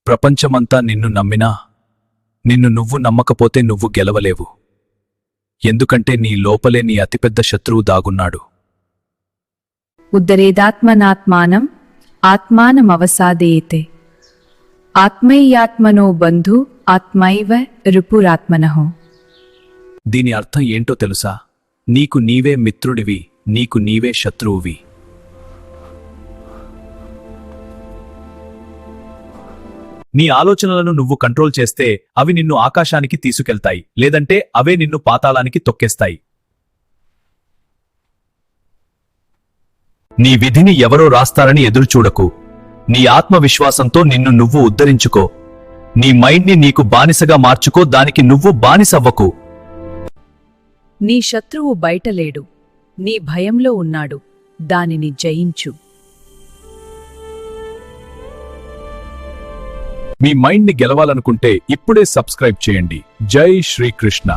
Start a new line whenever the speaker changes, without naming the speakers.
ప్రపంచమంతా నిన్ను నమ్మినా నిన్ను నువ్వు నమ్మకపోతే నువ్వు గెలవలేవు. ఎందుకంటే నీ లోపలే నీ అతిపెద్ద శత్రువు దాగున్నాడు.
ఉద్ధరేదాత్మనాత్మానం ఆత్మానమవసాదయేతే ఆత్మైయాత్మనో బంధు ఆత్మైవ రిపురాత్మనః.
దీని అర్థం ఏంటో తెలుసా? నీకు నీవే మిత్రుడివి, నీకు నీవే శత్రువువి. నీ ఆలోచనలను నువ్వు కంట్రోల్ చేస్తే అవి నిన్ను ఆకాశానికి తీసుకెళ్తాయి, లేదంటే అవే నిన్ను పాతాళానికి తొక్కేస్తాయి. నీ విధిని ఎవరో రాస్తారని ఎదురుచూడకు. నీ ఆత్మవిశ్వాసంతో నిన్ను నువ్వు ఉద్ధరించుకో. నీ మైండ్ని నీకు బానిసగా మార్చుకో, దానికి నువ్వు బానిసవ్వకు.
నీ శత్రువు బయటలేడు, నీ భయంలో ఉన్నాడు, దానిని జయించు.
మీ మైండ్ని గెలవాలనుకుంటే ఇప్పుడే సబ్స్క్రైబ్ చేయండి. జై శ్రీకృష్ణ.